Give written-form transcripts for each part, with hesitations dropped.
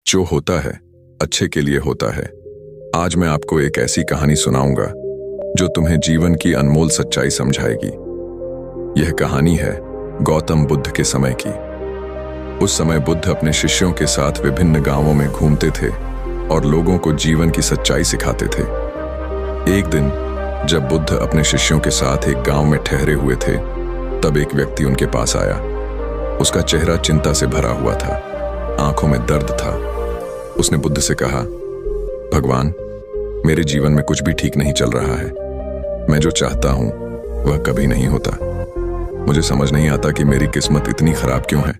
जो होता है अच्छे के लिए होता है। आज मैं आपको एक ऐसी कहानी सुनाऊंगा जो तुम्हें जीवन की अनमोल सच्चाई समझाएगी। यह कहानी है गौतम बुद्ध के समय की। उस समय बुद्ध अपने शिष्यों के साथ विभिन्न गांवों में घूमते थे और लोगों को जीवन की सच्चाई सिखाते थे। एक दिन जब बुद्ध अपने शिष्यों के साथ एक गांव में ठहरे हुए थे, तब एक व्यक्ति उनके पास आया। उसका चेहरा चिंता से भरा हुआ था, आंखों में दर्द था। उसने बुद्ध से कहा, भगवान, मेरे जीवन में कुछ भी ठीक नहीं चल रहा है। मैं जो चाहता हूं वह कभी नहीं होता। मुझे समझ नहीं आता कि मेरी किस्मत इतनी खराब क्यों है।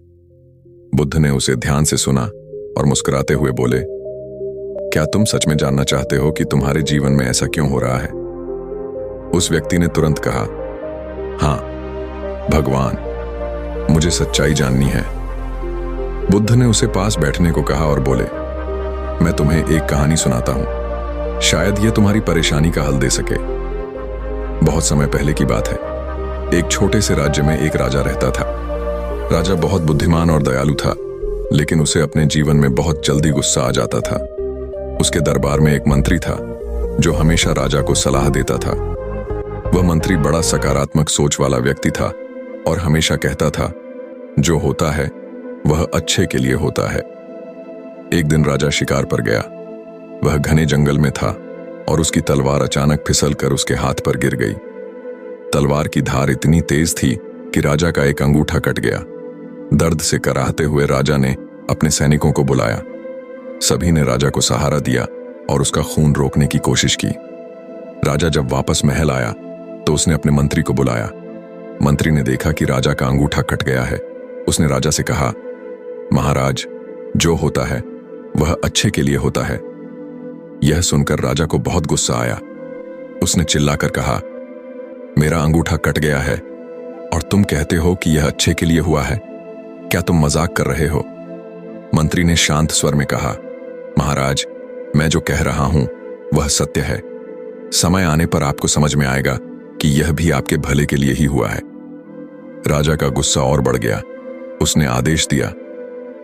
बुद्ध ने उसे ध्यान से सुना और मुस्कुराते हुए बोले, क्या तुम सच में जानना चाहते हो कि तुम्हारे जीवन में ऐसा क्यों हो रहा है? उस व्यक्ति ने तुरंत कहा, हाँ भगवान, मुझे सच्चाई जाननी है। बुद्ध ने उसे पास बैठने को कहा और बोले, मैं तुम्हें एक कहानी सुनाता हूं, शायद यह तुम्हारी परेशानी का हल दे सके। बहुत समय पहले की बात है। एक छोटे से राज्य में एक राजा रहता था। राजा बहुत बुद्धिमान और दयालु था, लेकिन उसे अपने जीवन में बहुत जल्दी गुस्सा आ जाता था। उसके दरबार में एक मंत्री था जो हमेशा राजा को सलाह देता था। वह मंत्री बड़ा सकारात्मक सोच वाला व्यक्ति था और हमेशा कहता था, जो होता है वह अच्छे के लिए होता है। एक दिन राजा शिकार पर गया। वह घने जंगल में था और उसकी तलवार अचानक फिसलकर उसके हाथ पर गिर गई। तलवार की धार इतनी तेज थी कि राजा का एक अंगूठा कट गया। दर्द से कराहते हुए राजा ने अपने सैनिकों को बुलाया। सभी ने राजा को सहारा दिया और उसका खून रोकने की कोशिश की। राजा जब वापस महल आया तो उसने अपने मंत्री को बुलाया। मंत्री ने देखा कि राजा का अंगूठा कट गया है। उसने राजा से कहा, महाराज, जो होता है वह अच्छे के लिए होता है। यह सुनकर राजा को बहुत गुस्सा आया। उसने चिल्लाकर कहा, मेरा अंगूठा कट गया है और तुम कहते हो कि यह अच्छे के लिए हुआ है? क्या तुम मजाक कर रहे हो? मंत्री ने शांत स्वर में कहा, महाराज, मैं जो कह रहा हूं वह सत्य है। समय आने पर आपको समझ में आएगा कि यह भी आपके भले के लिए ही हुआ है। राजा का गुस्सा और बढ़ गया। उसने आदेश दिया,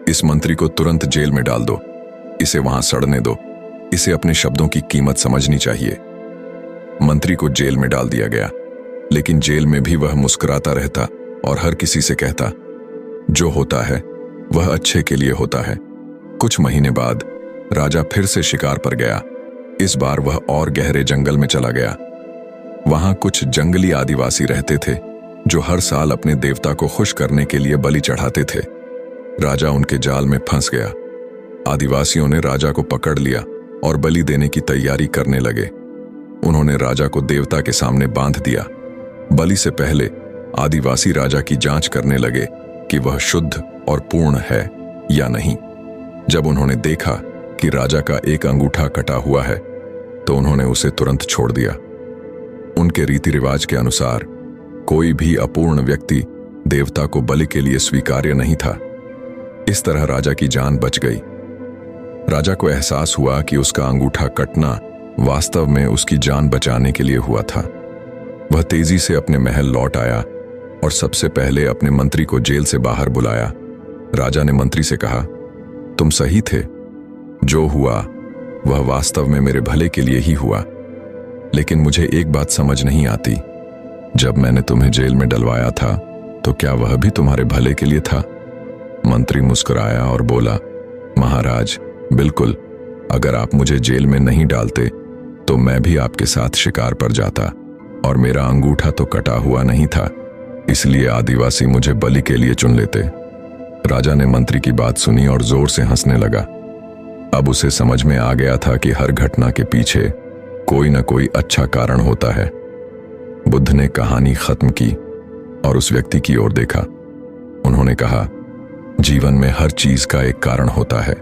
इस मंत्री को तुरंत जेल में डाल दो। इसे वहां सड़ने दो। इसे अपने शब्दों की कीमत समझनी चाहिए। मंत्री को जेल में डाल दिया गया, लेकिन जेल में भी वह मुस्कुराता रहता और हर किसी से कहता, जो होता है वह अच्छे के लिए होता है। कुछ महीने बाद राजा फिर से शिकार पर गया। इस बार वह और गहरे जंगल में चला गया। वहां कुछ जंगली आदिवासी रहते थे जो हर साल अपने देवता को खुश करने के लिए बलि चढ़ाते थे। राजा उनके जाल में फंस गया। आदिवासियों ने राजा को पकड़ लिया और बलि देने की तैयारी करने लगे। उन्होंने राजा को देवता के सामने बांध दिया। बलि से पहले आदिवासी राजा की जांच करने लगे कि वह शुद्ध और पूर्ण है या नहीं। जब उन्होंने देखा कि राजा का एक अंगूठा कटा हुआ है तो उन्होंने उसे तुरंत छोड़ दिया। उनके रीति रिवाज के अनुसार कोई भी अपूर्ण व्यक्ति देवता को बलि के लिए स्वीकार्य नहीं था। इस तरह राजा की जान बच गई। राजा को एहसास हुआ कि उसका अंगूठा कटना वास्तव में उसकी जान बचाने के लिए हुआ था। वह तेजी से अपने महल लौट आया और सबसे पहले अपने मंत्री को जेल से बाहर बुलाया। राजा ने मंत्री से कहा, तुम सही थे। जो हुआ वह वास्तव में मेरे भले के लिए ही हुआ। लेकिन मुझे एक बात समझ नहीं आती, जब मैंने तुम्हें जेल में डलवाया था तो क्या वह भी तुम्हारे भले के लिए था? मंत्री मुस्कुराया और बोला, महाराज, बिल्कुल। अगर आप मुझे जेल में नहीं डालते तो मैं भी आपके साथ शिकार पर जाता और मेरा अंगूठा तो कटा हुआ नहीं था, इसलिए आदिवासी मुझे बलि के लिए चुन लेते। राजा ने मंत्री की बात सुनी और जोर से हंसने लगा। अब उसे समझ में आ गया था कि हर घटना के पीछे कोई न कोई अच्छा कारण होता है। बुद्ध ने कहानी खत्म की और उस व्यक्ति की ओर देखा। उन्होंने कहा, जीवन में हर चीज का एक कारण होता है।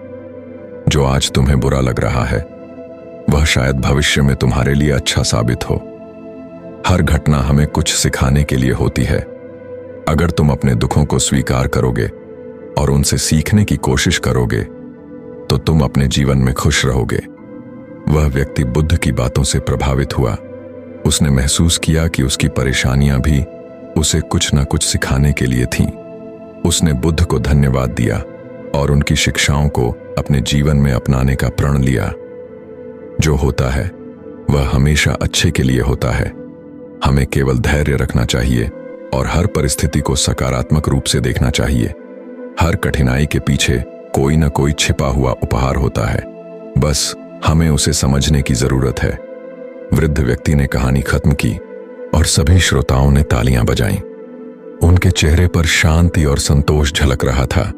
जो आज तुम्हें बुरा लग रहा है वह शायद भविष्य में तुम्हारे लिए अच्छा साबित हो। हर घटना हमें कुछ सिखाने के लिए होती है। अगर तुम अपने दुखों को स्वीकार करोगे और उनसे सीखने की कोशिश करोगे तो तुम अपने जीवन में खुश रहोगे। वह व्यक्ति बुद्ध की बातों से प्रभावित हुआ। उसने महसूस किया कि उसकी परेशानियां भी उसे कुछ न कुछ सिखाने के लिए थीं। उसने बुद्ध को धन्यवाद दिया और उनकी शिक्षाओं को अपने जीवन में अपनाने का प्रण लिया। जो होता है वह हमेशा अच्छे के लिए होता है। हमें केवल धैर्य रखना चाहिए और हर परिस्थिति को सकारात्मक रूप से देखना चाहिए। हर कठिनाई के पीछे कोई न कोई छिपा हुआ उपहार होता है, बस हमें उसे समझने की जरूरत है। वृद्ध व्यक्ति ने कहानी खत्म की और सभी श्रोताओं ने तालियां बजाईं। उनके चेहरे पर शांति और संतोष झलक रहा था।